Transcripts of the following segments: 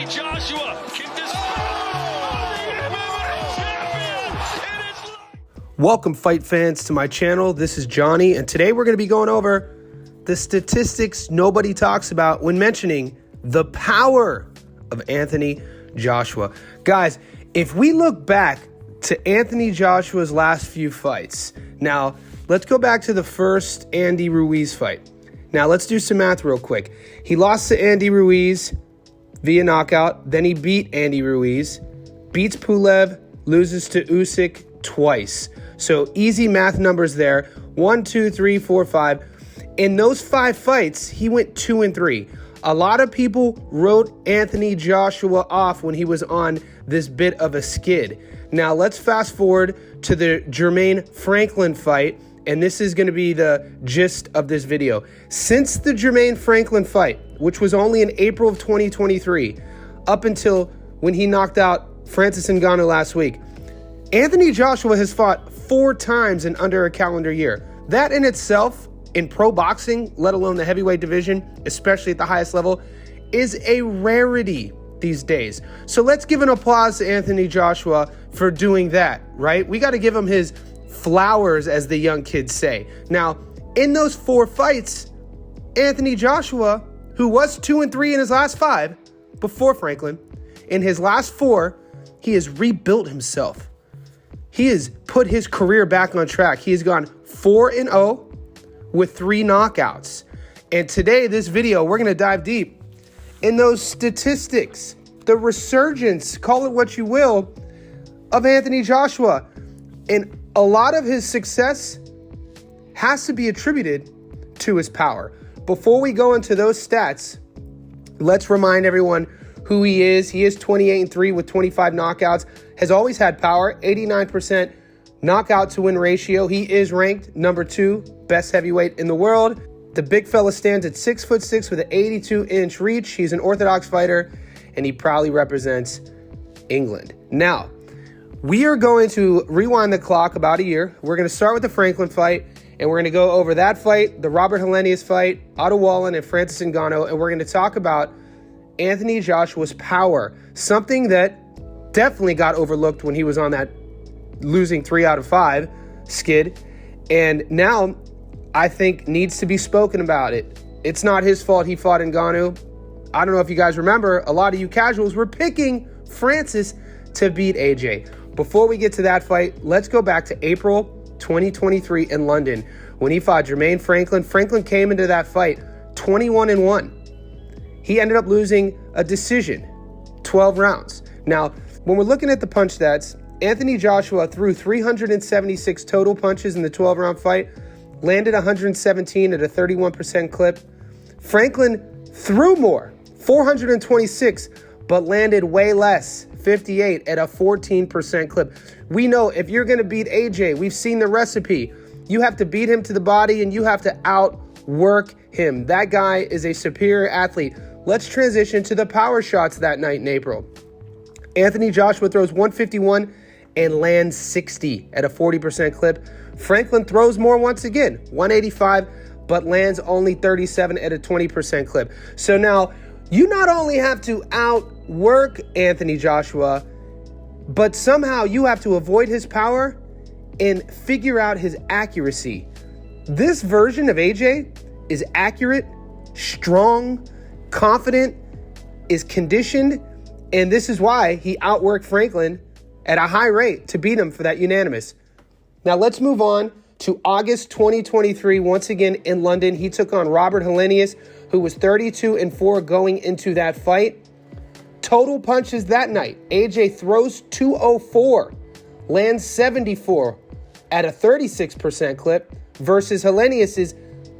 Joshua can dispel the MMA champion. It is. Welcome, fight fans, to my channel. This is Johnny, and today we're going to be going over the statistics nobody talks about when mentioning the power of Anthony Joshua. Guys, if we look back to Anthony Joshua's last few fights, now let's go back to the first Andy Ruiz fight. Now let's do some math real quick. He lost to Andy Ruiz via knockout, then he beat Andy Ruiz, beats Pulev, loses to Usyk twice. So easy math numbers there. 1, 2, 3, 4, 5. In those 5 fights, he went 2-3. A lot of people wrote Anthony Joshua off when he was on this bit of a skid. Now let's fast forward to the Jermaine Franklin fight, and this is going to be the gist of this video. Since the Jermaine Franklin fight, which was only in April of 2023, up until when he knocked out Francis Ngannou last week, Anthony Joshua has fought 4 times in under a calendar year. That in itself, in pro boxing, let alone the heavyweight division, especially at the highest level, is a rarity these days. So let's give an applause to Anthony Joshua for doing that, right? We got to give him his flowers, as the young kids say. Now, in those 4 fights, Anthony Joshua, who was 2-3 in his last 5 before Franklin, in his last 4, he has rebuilt himself. He has put his career back on track. He has gone 4-0 with 3 knockouts. And today, this video, we're going to dive deep in those statistics, the resurgence, call it what you will, of Anthony Joshua. And a lot of his success has to be attributed to his power. Before we go into those stats, let's remind everyone who he is. He is 28-3 with 25 knockouts, has always had power, 89% knockout to win ratio. He is ranked number 2 best heavyweight in the world. The big fella stands at 6'6" with an 82-inch reach. He's an orthodox fighter, and he proudly represents England. Now, we are going to rewind the clock about a year. We're going to start with the Franklin fight, and we're going to go over that fight, the Robert Helenius fight, Otto Wallen, and Francis Ngannou, and we're going to talk about Anthony Joshua's power, something that definitely got overlooked when he was on that losing 3 out of 5 skid, and now I think needs to be spoken about it. It's not his fault he fought Ngannou. I don't know if you guys remember, a lot of you casuals were picking Francis to beat AJ. Before we get to that fight, let's go back to April 2023 in London when he fought Jermaine Franklin. Franklin came into that fight 21-1. He ended up losing a decision, 12 rounds. Now, when we're looking at the punch stats, Anthony Joshua threw 376 total punches in the 12-round fight, landed 117 at a 31% clip. Franklin threw more, 426, but landed way less, 58 at a 14% clip. We know if you're going to beat AJ, we've seen the recipe. You have to beat him to the body and you have to outwork him. That guy is a superior athlete. Let's transition to the power shots that night in April. Anthony Joshua throws 151 and lands 60 at a 40% clip. Franklin throws more once again, 185, but lands only 37 at a 20% clip. So now you not only have to outwork Anthony Joshua, but somehow you have to avoid his power and figure out his accuracy. This version of AJ is accurate, strong, confident, is conditioned, and this is why he outworked Franklin at a high rate to beat him for that unanimous. Now let's move on to August 2023. Once again in London, he took on Robert Helenius, who was 32-4 going into that fight. Total punches that night, AJ throws 204, lands 74 at a 36% clip, versus Helenius's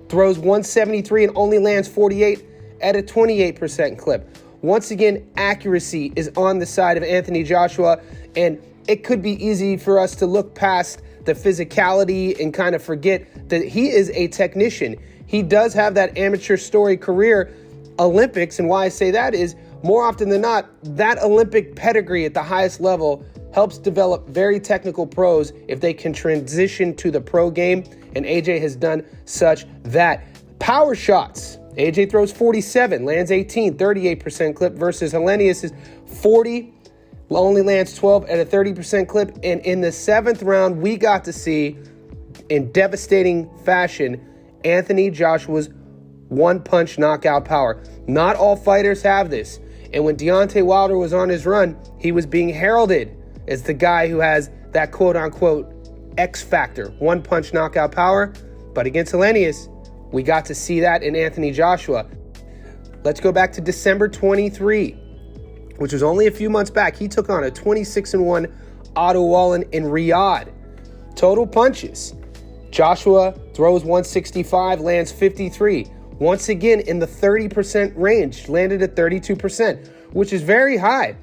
throws 173 and only lands 48 at a 28% clip. Once again, accuracy is on the side of Anthony Joshua, and it could be easy for us to look past the physicality and kind of forget that he is a technician. He does have that amateur story career, Olympics, and why I say that is more often than not, that Olympic pedigree at the highest level helps develop very technical pros if they can transition to the pro game, and AJ has done such that. Power shots. AJ throws 47, lands 18, 38% clip versus Helenius is 40, only lands 12 at a 30% clip. And in the 7th round, we got to see, in devastating fashion, Anthony Joshua's one-punch knockout power. Not all fighters have this. And when Deontay Wilder was on his run, he was being heralded as the guy who has that quote-unquote X factor, one-punch knockout power. But against Helenius, we got to see that in Anthony Joshua. Let's go back to December 23, which was only a few months back. He took on a 26-1 Otto Wallen in Riyadh. Total punches. Joshua throws 165, lands 53. Once again, in the 30% range, landed at 32%, which is very high.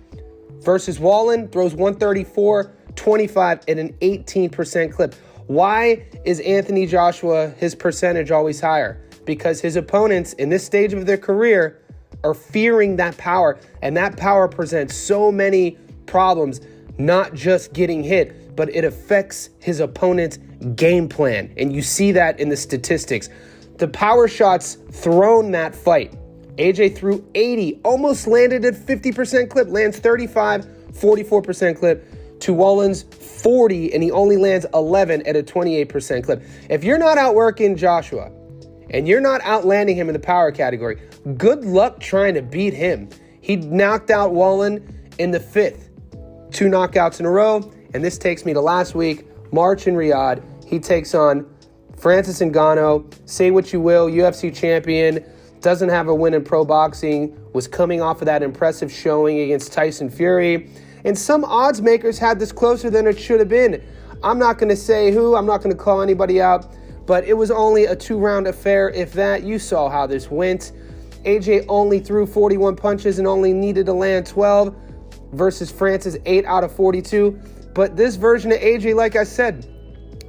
Versus Wallen, throws 134, 25 at an 18% clip. Why is Anthony Joshua, his percentage always higher? Because his opponents in this stage of their career are fearing that power, and that power presents so many problems, not just getting hit, but it affects his opponent's game plan. And you see that in the statistics. The power shots thrown that fight. AJ threw 80, almost landed at 50% clip, lands 35, 44% clip. To Wallen's 40, and he only lands 11 at a 28% clip. If you're not outworking Joshua, and you're not outlanding him in the power category, good luck trying to beat him. He knocked out Wallen in the 5th. 2 knockouts in a row, and this takes me to last week, March in Riyadh. He takes on Francis Ngannou. Say what you will, UFC champion, doesn't have a win in pro boxing, was coming off of that impressive showing against Tyson Fury. And some odds makers had this closer than it should have been. I'm not going to say who, I'm not going to call anybody out, but it was only a 2-round affair, if that. You saw how this went. AJ only threw 41 punches and only needed to land 12 versus Francis 8 out of 42. But this version of AJ, like I said,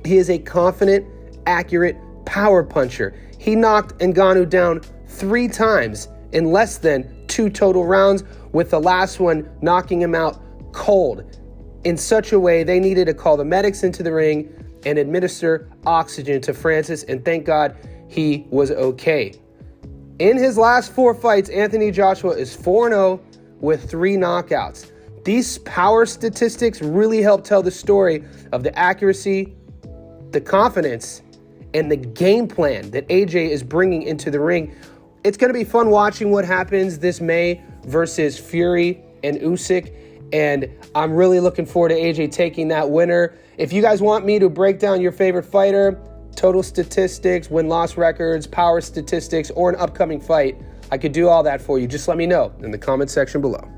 he is a confident, accurate power puncher. He knocked Ngannou down 3 times in less than 2 total rounds, with the last one knocking him out cold in such a way they needed to call the medics into the ring and administer oxygen to Francis, and thank God he was okay. In his last 4 fights, Anthony Joshua is 4-0 with 3 knockouts. These power statistics really help tell the story of the accuracy, the confidence, and the game plan that AJ is bringing into the ring. It's going to be fun watching what happens this May versus Fury and Usyk. And I'm really looking forward to AJ taking that winner. If you guys want me to break down your favorite fighter, total statistics, win-loss records, power statistics, or an upcoming fight, I could do all that for you. Just let me know in the comment section below.